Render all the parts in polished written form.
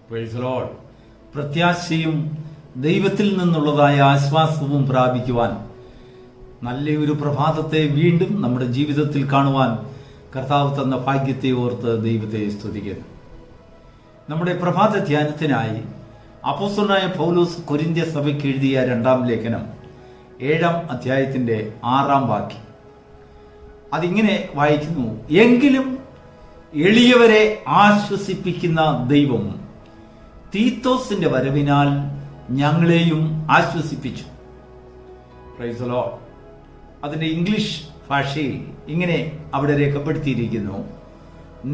Praise the Lord. പ്രത്യാശയും ദൈവത്തിൽ നിന്നുള്ളതായ ആശ്വാസവും പ്രാപിക്കുവാൻ നല്ലൊരു പ്രഭാതത്തെ വീണ്ടും നമ്മുടെ ജീവിതത്തിൽ കാണുവാൻ കർത്താവ് തന്ന ഭാഗ്യത്തെ ഓർത്ത് ദൈവത്തെ സ്തുതിക്കുന്നു. നമ്മുടെ പ്രഭാത ധ്യാനത്തിനായി അപ്പോസ്തലനായ പൗലോസ് കൊരിന്ത്യ സഭയ്ക്ക് എഴുതിയ 2-ാം ലേഖനം 7-ാം അധ്യായത്തിന്റെ 6-ാം വാക്യം അതിങ്ങനെ വായിക്കുന്നു: എങ്കിലും എളിയവരെ ആശ്വസിപ്പിക്കുന്ന ദൈവം തീത്തോസിന്റെ വരവിനാൽ ഞങ്ങളെയും ആശ്വസിപ്പിച്ചു. Praise the Lord. അതിന്റെ ഇംഗ്ലീഷ് ഭാഷയിൽ ഇങ്ങനെ അവിടെ രേഖപ്പെടുത്തിയിരിക്കുന്നു: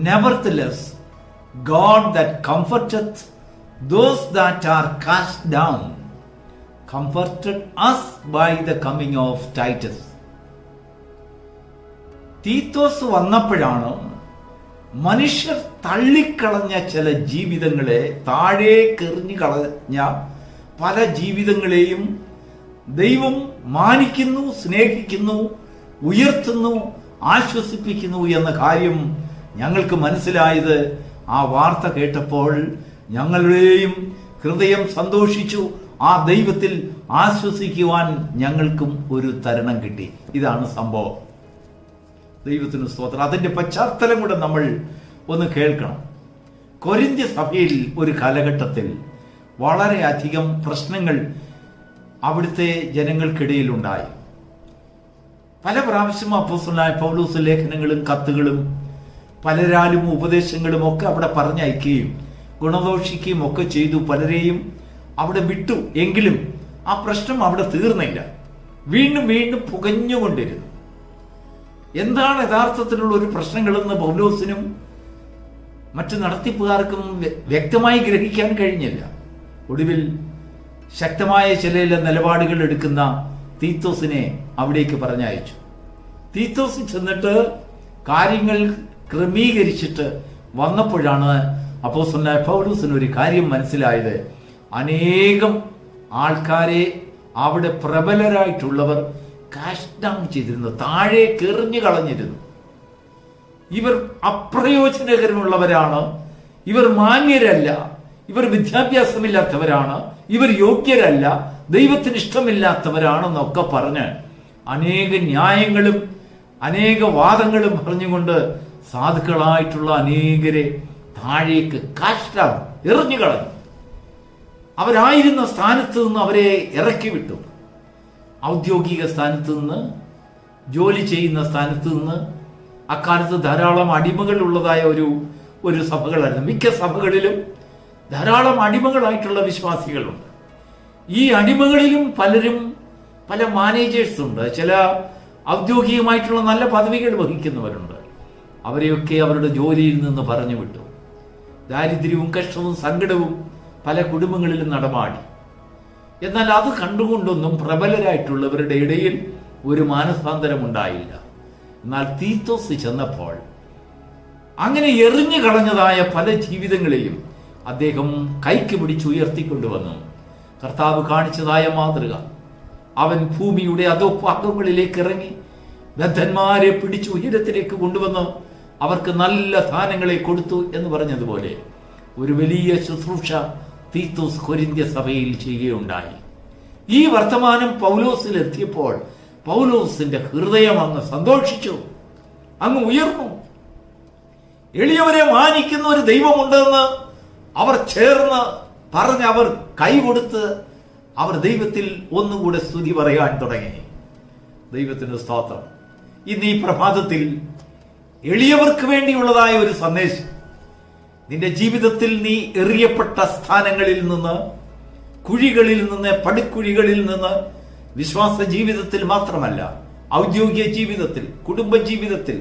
Nevertheless, God that comforteth those that are cast down comforted us by the coming of Titus. Titus വന്നപ്പോഴാണ് മനുഷ്യർ തള്ളിക്കളഞ്ഞ ചില ജീവിതങ്ങളെ, താഴേക്കെറിഞ്ഞു കളഞ്ഞ പല ജീവിതങ്ങളെയും ദൈവം മാനിക്കുന്നു, സ്നേഹിക്കുന്നു, ഉയർത്തുന്നു, ആശ്വസിപ്പിക്കുന്നു എന്ന കാര്യം ഞങ്ങൾക്ക് മനസ്സിലായത് ആ വാർത്ത കേട്ടപ്പോൾ ഞങ്ങളുടെയും ഹൃദയം സന്തോഷിച്ചു. ആ ദൈവത്തിൽ ആശ്വസിക്കുവാൻ ഞങ്ങൾക്കും ഒരു തരണം കിട്ടി. ഇതാണ് സംഭവം. ദൈവത്തിന് സ്തോത്രം. അതിന്റെ പശ്ചാത്തലം കൂടെ നമ്മൾ ഒന്ന് കേൾക്കണം. കൊരിന്ത്യ സഭയിൽ ഒരു കാലഘട്ടത്തിൽ വളരെയധികം പ്രശ്നങ്ങൾ അവിടുത്തെ ജനങ്ങൾക്കിടയിൽ ഉണ്ടായി. പല പ്രാവശ്യം അപ്പോസ്തലനായ പൗലോസ് ലേഖനങ്ങളും കത്തുകളും പലരാലും ഉപദേശങ്ങളും ഒക്കെ അവിടെ പറഞ്ഞയക്കുകയും ഗുണദോഷിക്കുകയും ഒക്കെ ചെയ്തു. പലരെയും അവിടെ വിട്ടു. എങ്കിലും ആ പ്രശ്നം അവിടെ തീർന്നില്ല. വീണ്ടും വീണ്ടും പുകഞ്ഞുകൊണ്ടിരുന്നു. എന്താണ് യഥാർത്ഥത്തിലുള്ള ഒരു പ്രശ്നങ്ങളെന്ന് പൗലോസിനും മറ്റു നടത്തിപ്പുകാർക്കും വ്യക്തമായി ഗ്രഹിക്കാൻ കഴിഞ്ഞില്ല. ഒടുവിൽ ശക്തമായ ചില നിലപാടുകൾ എടുക്കുന്ന തീത്തോസിനെ അവിടേക്ക് പറഞ്ഞയച്ചു. തീത്തോസ് ചെന്നിട്ട് കാര്യങ്ങൾ ക്രമീകരിച്ചിട്ട് വന്നപ്പോഴാണ് അപ്പോസ്തലനായ പൗലോസിന് ഒരു കാര്യം മനസ്സിലായത്. അനേകം ആൾക്കാരെ അവിടെ പ്രബലരായിട്ടുള്ളവർ കാസ്റ്റ് ഡൗൺ ചെയ്തിരുന്നു, താഴേക്ക് എറിഞ്ഞു കളഞ്ഞിരുന്നു. ഇവർ അപ്രയോജനകരമുള്ളവരാണ്, ഇവർ മാന്യരല്ല, ഇവർ വിദ്യാഭ്യാസമില്ലാത്തവരാണ്, ഇവർ യോഗ്യരല്ല, ദൈവത്തിന് ഇഷ്ടമില്ലാത്തവരാണെന്നൊക്കെ പറഞ്ഞ് അനേക ന്യായങ്ങളും അനേക വാദങ്ങളും പറഞ്ഞുകൊണ്ട് സാധുക്കളായിട്ടുള്ള അനേകരെ താഴേക്ക് കാസ്റ്റ് ഡൗൺ എറിഞ്ഞു കളഞ്ഞു. അവരായിരുന്ന സ്ഥാനത്ത് നിന്ന് അവരെ ഇറക്കി വിട്ടു. ഔദ്യോഗിക സ്ഥാനത്ത് നിന്ന്, ജോലി ചെയ്യുന്ന സ്ഥാനത്ത് നിന്ന്. അക്കാലത്ത് ധാരാളം അടിമകൾ ഉള്ളതായ ഒരു സഭകളായിരുന്നു. മിക്ക സഭകളിലും ധാരാളം അടിമകളായിട്ടുള്ള വിശ്വാസികളുണ്ട്. ഈ അടിമകളിലും പലരും പല മാനേജേഴ്സ് ഉണ്ട്. ചില ഔദ്യോഗികമായിട്ടുള്ള നല്ല പദവികൾ വഹിക്കുന്നവരുണ്ട്. അവരെയൊക്കെ അവരുടെ ജോലിയിൽ നിന്ന് പറഞ്ഞു വിട്ടു. ദാരിദ്ര്യവും കഷ്ടവും സങ്കടവും പല കുടുംബങ്ങളിലും നടമാടി. എന്നാൽ അത് കണ്ടുകൊണ്ടൊന്നും പ്രബലരായിട്ടുള്ളവരുടെ ഇടയിൽ ഒരു മാനസാന്തരം ഉണ്ടായില്ല. എന്നാൽ തീത്തോസ് ചെന്നപ്പോൾ അങ്ങനെ എറിഞ്ഞു കളഞ്ഞതായ പല ജീവിതങ്ങളെയും അദ്ദേഹം കൈക്ക് പിടിച്ചുയർത്തിക്കൊണ്ടുവന്നു. കർത്താവ് കാണിച്ചതായ മാതൃക, അവൻ ഭൂമിയുടെ അധോഭാഗങ്ങളിലേക്ക് ഇറങ്ങി ബദ്ധന്മാരെ പിടിച്ച് ഉയരത്തിലേക്ക് കൊണ്ടുവന്ന് അവർക്ക് നല്ല ദാനങ്ങളെ കൊടുത്തു എന്ന് പറഞ്ഞതുപോലെ ഒരു വലിയ ശുശ്രൂഷ തീത്തോസ് കൊരിന്ത്യ സഭയിൽ ചെയ്യുകയുണ്ടായി. ഈ വർത്തമാനം പൗലോസിൽ എത്തിയപ്പോൾ പൗലോസിന്റെ ഹൃദയം അങ്ങ് സന്തോഷിച്ചു, അങ്ങ് ഉയർന്നു. എളിയവരെ മാനിക്കുന്ന ഒരു ദൈവമുണ്ടെന്ന് അവർ ചേർന്ന് പറഞ്ഞ് അവർ കൈകൊടുത്ത് അവർ ദൈവത്തിൽ ഒന്നുകൂടെ സ്തുതി പറയാൻ തുടങ്ങി. ദൈവത്തിന് സ്തോത്രം. ഇന്ന് ഈ പ്രഭാതത്തിൽ എളിയവർക്ക് വേണ്ടിയുള്ളതായ ഒരു സന്ദേശം. നിന്റെ ജീവിതത്തിൽ നീ എറിയപ്പെട്ട സ്ഥാനങ്ങളിൽ നിന്ന്, കുഴികളിൽ നിന്ന്, പടുക്കുഴികളിൽ നിന്ന്, വിശ്വാസ ജീവിതത്തിൽ മാത്രമല്ല, ഔദ്യോഗിക ജീവിതത്തിൽ, കുടുംബ ജീവിതത്തിൽ,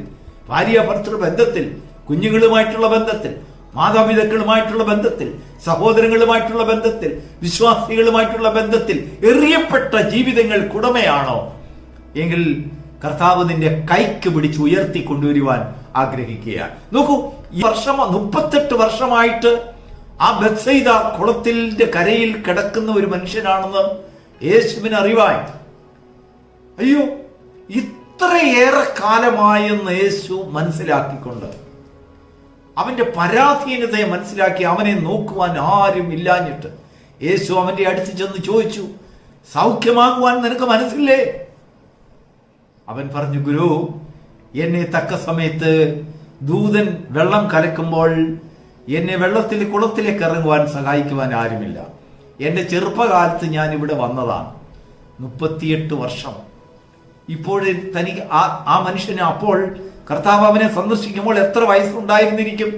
ഭാര്യ ഭർത്തൃ ബന്ധത്തിൽ, കുഞ്ഞുങ്ങളുമായിട്ടുള്ള ബന്ധത്തിൽ, മാതാപിതാക്കളുമായിട്ടുള്ള ബന്ധത്തിൽ, സഹോദരങ്ങളുമായിട്ടുള്ള ബന്ധത്തിൽ, വിശ്വാസികളുമായിട്ടുള്ള ബന്ധത്തിൽ എറിയപ്പെട്ട ജീവിതങ്ങൾക്കുടമയാണോ എങ്കിൽ കർത്താവ് നിന്റെ കൈക്ക് പിടിച്ച് ഉയർത്തി കൊണ്ടുവരുവാൻ ആഗ്രഹിക്കുകയാണ്. നോക്കൂ, ഈ വർഷം 38 വർഷമായിട്ട് ആ ബത്സയിദ കുളത്തിന്റെ കരയിൽ കിടക്കുന്ന ഒരു മനുഷ്യനാണെന്ന് യേശുവിന് അറിവായി. അയ്യോ, ഇത്രയേറെ കാലമായെന്ന് യേശു മനസ്സിലാക്കിക്കൊണ്ട് അവന്റെ പരാധീനതയെ മനസ്സിലാക്കി അവനെ നോക്കുവാൻ ആരും ഇല്ലാഞ്ഞിട്ട് യേശു അവന്റെ അടുത്ത് ചെന്ന് ചോദിച്ചു, സൗഖ്യമാകുവാൻ നിനക്ക് മനസ്സില്ലേ? അവൻ പറഞ്ഞു, ഗുരു, എന്നെ തക്ക സമയത്ത് ദൂതൻ വെള്ളം കലക്കുമ്പോൾ എന്നെ വെള്ളത്തിൽ കുളത്തിലേക്ക് ഇറങ്ങുവാൻ സഹായിക്കുവാൻ ആരുമില്ല. എന്റെ ചെറുപ്പകാലത്ത് ഞാൻ ഇവിടെ വന്നതാണ്, 38 വർഷം. ഇപ്പോഴേ തനിക്ക് ആ മനുഷ്യന് അപ്പോൾ കർത്താവ് അവനെ സന്ദർശിക്കുമ്പോൾ എത്ര വയസ്സുണ്ടായിരുന്നിരിക്കും?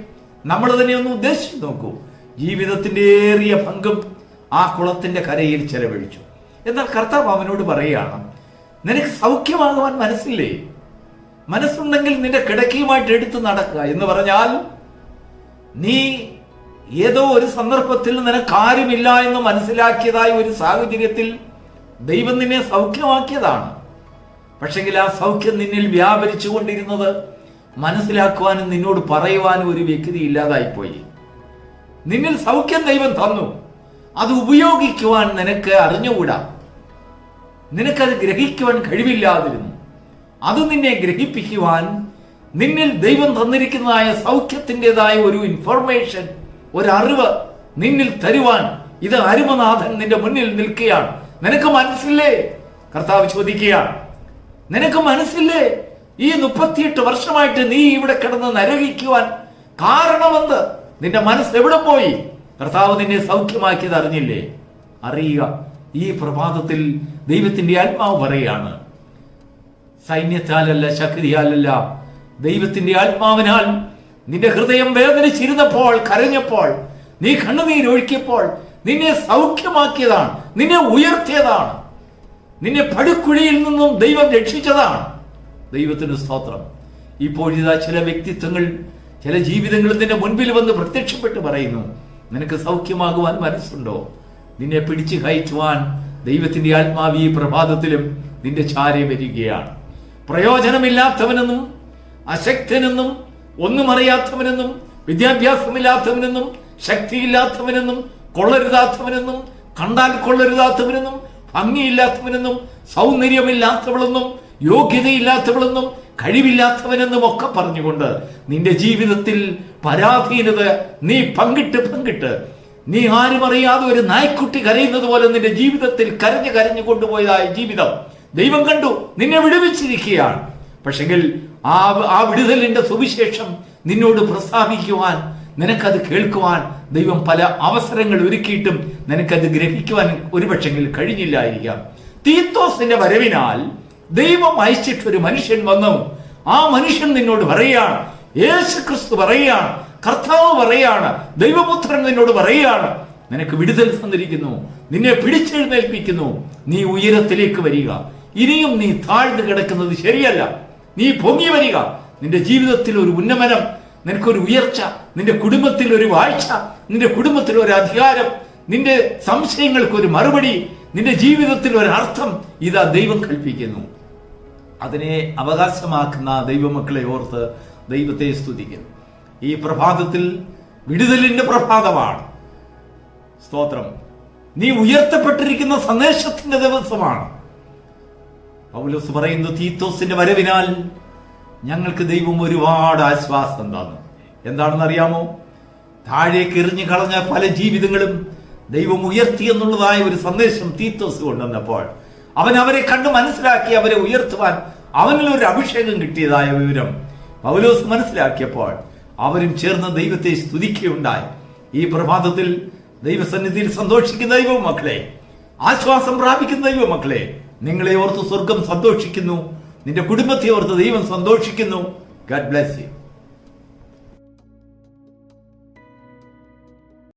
നമ്മൾ തന്നെ ഒന്ന് ഉദ്ദേശിച്ചു നോക്കൂ. ജീവിതത്തിന്റെ ഏറിയ പങ്കും ആ കുളത്തിന്റെ കരയിൽ ചെലവഴിച്ചു. എന്നാൽ കർത്താവ് അവനോട് പറയുകയാണ്, നിനക്ക് സൗഖ്യമാകുവാൻ മനസ്സില്ലേ? മനസ്സുണ്ടെങ്കിൽ നിന്റെ കിടക്കയുമായിട്ട് എടുത്ത് നടക്കുക എന്ന് പറഞ്ഞാൽ, നീ ഏതോ ഒരു സന്ദർഭത്തിൽ നിനക്കാരുമില്ല എന്ന് മനസ്സിലാക്കിയതായ ഒരു സാഹചര്യത്തിൽ ദൈവം നിന്നെ സൗഖ്യമാക്കിയതാണ്. പക്ഷെങ്കിൽ ആ സൗഖ്യം നിന്നിൽ വ്യാപരിച്ചു കൊണ്ടിരുന്നത് മനസ്സിലാക്കുവാനും നിന്നോട് പറയുവാനും ഒരു വ്യക്തി ഇല്ലാതായിപ്പോയി. നിന്നിൽ സൗഖ്യം ദൈവം തന്നു, അത് ഉപയോഗിക്കുവാൻ നിനക്ക് അറിഞ്ഞുകൂടാ. നിനക്കത് ഗ്രഹിക്കുവാൻ കഴിവില്ലാതിരുന്നു. അത് നിന്നെ ഗ്രഹിപ്പിക്കുവാൻ നിന്നിൽ ദൈവം തന്നിരിക്കുന്നതായ സൗഖ്യത്തിൻ്റെതായ ഒരു ഇൻഫർമേഷൻ, ഒരറിവ് നിന്നിൽ തരുവാൻ ഇത് അരുമനാഥൻ നിന്റെ മുന്നിൽ നിൽക്കുകയാണ്. നിനക്ക് മനസ്സില്ലേ? കർത്താവ് ചോദിക്കുകയാണ്, നിനക്ക് മനസ്സില്ലേ? ഈ 38 വർഷമായിട്ട് നീ ഇവിടെ കിടന്ന് നരകിക്കുവാൻ കാരണമെന്ത്? നിന്റെ മനസ്സ് എവിടെ പോയി? കർത്താവ് നിന്നെ സൗഖ്യമാക്കിയത് അറിഞ്ഞില്ലേ? അറിയുക. ഈ പ്രഭാതത്തിൽ ദൈവത്തിന്റെ ആത്മാവ് പറയുകയാണ്, സൈന്യത്താലല്ല, ശക്തിയാലല്ല, ദൈവത്തിന്റെ ആത്മാവിനാൽ നിന്റെ ഹൃദയം വേദനിച്ചിരുന്നപ്പോൾ, കരഞ്ഞപ്പോൾ, നീ കണ്ണുനീരൊഴുക്കിയപ്പോൾ നിന്നെ സൗഖ്യമാക്കിയതാണ്, നിന്നെ ഉയർത്തിയതാണ്, നിന്നെ പടുക്കുഴിയിൽ നിന്നും ദൈവം രക്ഷിച്ചതാണ്. ദൈവത്തിന് സ്തോത്രം. ഇപ്പോഴിതാ ചില വ്യക്തിത്വങ്ങൾ, ചില ജീവിതങ്ങൾ നിന്റെ മുൻപിൽ വന്ന് പ്രത്യക്ഷപ്പെട്ട് പറയുന്നു, നിനക്ക് സൗഖ്യമാകുവാൻ മനസ്സുണ്ടോ? നിന്നെ പിടിച്ചു കയറ്റുവാൻ ദൈവത്തിന്റെ ആത്മാവ് ഈ പ്രഭാതത്തിലും നിന്റെ ചാരെ വരികയാണ്. പ്രയോജനമില്ലാത്തവനെന്നും, അശക്തനെന്നും, ഒന്നും അറിയാത്തവനെന്നും, വിദ്യാഭ്യാസമില്ലാത്തവനെന്നും, ശക്തിയില്ലാത്തവനെന്നും, കൊള്ളരുതാത്തവനെന്നും, കണ്ടാൽ കൊള്ളരുതാത്തവനെന്നും, ഭംഗിയില്ലാത്തവനെന്നും, സൗന്ദര്യമില്ലാത്തവളെന്നും, യോഗ്യതയില്ലാത്തവളെന്നും, കഴിവില്ലാത്തവനെന്നും ഒക്കെ പറഞ്ഞുകൊണ്ട് നിന്റെ ജീവിതത്തിൽ പരാധീനത നീ പങ്കിട്ട് നീ ആരും അറിയാതെ ഒരു നായ്ക്കുട്ടി കരയുന്നത് പോലെ നിന്റെ ജീവിതത്തിൽ കരഞ്ഞു കൊണ്ടുപോയതായ ജീവിതം ദൈവം കണ്ടു, നിന്നെ വിടുവിച്ചിരിക്കുകയാണ്. പക്ഷെങ്കിൽ ആ വിടുതലിന്റെ സുവിശേഷം നിന്നോട് പ്രസ്താവിക്കുവാൻ, നിനക്കത് കേൾക്കുവാൻ ദൈവം പല അവസരങ്ങൾ ഒരുക്കിയിട്ടും നിനക്കത് ഗ്രഹിക്കുവാൻ ഒരുപക്ഷെങ്കിൽ കഴിഞ്ഞില്ലായിരിക്കാം. തീത്തോസിന്റെ വരവിനാൽ ദൈവം അയച്ചിട്ടൊരു മനുഷ്യൻ വന്നു. ആ മനുഷ്യൻ നിന്നോട് പറയുകയാണ്, യേശു ക്രിസ്തു പറയുകയാണ്, കർത്താവ് പറയാണ്, ദൈവപുത്രൻ നിന്നോട് പറയുകയാണ്, നിനക്ക് വിടുതൽ തന്നിരിക്കുന്നു, നിന്നെ പിടിച്ചെഴുന്നേൽപ്പിക്കുന്നു, നീ ഉയരത്തിലേക്ക് വരിക. ഇനിയും നീ താഴ്ന്നു കിടക്കുന്നത് ശരിയല്ല, നീ പൊങ്ങി വരിക. നിന്റെ ജീവിതത്തിൽ ഒരു ഉന്നമനം, നിനക്കൊരു ഉയർച്ച, നിന്റെ കുടുംബത്തിൽ ഒരു വാഴ്ച, നിന്റെ കുടുംബത്തിൽ ഒരു അധികാരം, നിന്റെ സംശയങ്ങൾക്ക് ഒരു മറുപടി, നിന്റെ ജീവിതത്തിൽ ഒരു അർത്ഥം ഇതാ ദൈവം കൽപ്പിക്കുന്നു. അതിനെ അവകാശമാക്കുന്ന ദൈവമക്കളെ ഓർത്ത് ദൈവത്തെ സ്തുതിക്കുന്നു. ഈ പ്രഭാതത്തിൽ വിടുതലിന്റെ പ്രഭാതമാണ്. സ്തോത്രം. നീ ഉയർത്തപ്പെട്ടിരിക്കുന്ന സന്ദേശത്തിന്റെ ദിവസമാണ്. പൗലോസ് പറയുന്നു, തീത്തോസിന്റെ വരവിനാൽ ഞങ്ങൾക്ക് ദൈവം ഒരുപാട് ആശ്വാസം തന്നു. എന്താണെന്ന് അറിയാമോ? താഴേക്ക് എറിഞ്ഞു കളഞ്ഞ പല ജീവിതങ്ങളും ദൈവം ഉയർത്തി എന്നുള്ളതായ ഒരു സന്ദേശം തീത്തോസ് കൊണ്ടുവന്നപ്പോൾ അവൻ അവരെ കണ്ട് മനസ്സിലാക്കി അവരെ ഉയർത്തുവാൻ അവനിലൊരു അഭിഷേകം കിട്ടിയതായ വിവരം പൗലോസ് മനസ്സിലാക്കിയപ്പോൾ അവരും ചേർന്ന് ദൈവത്തെ സ്തുതിക്കുകയുണ്ടായി. ഈ പ്രഭാതത്തിൽ ദൈവസന്നിധിയിൽ സന്തോഷിക്കുന്ന ദൈവമക്കളെ, ആശ്വാസം പ്രാപിക്കുന്ന ദൈവമക്കളെ, നിങ്ങളെ ഓർത്ത് സ്വർഗം സന്തോഷിക്കുന്നു, നിന്റെ കുടുംബത്തെ ഓർത്ത് ദൈവം സന്തോഷിക്കുന്നു. God bless you.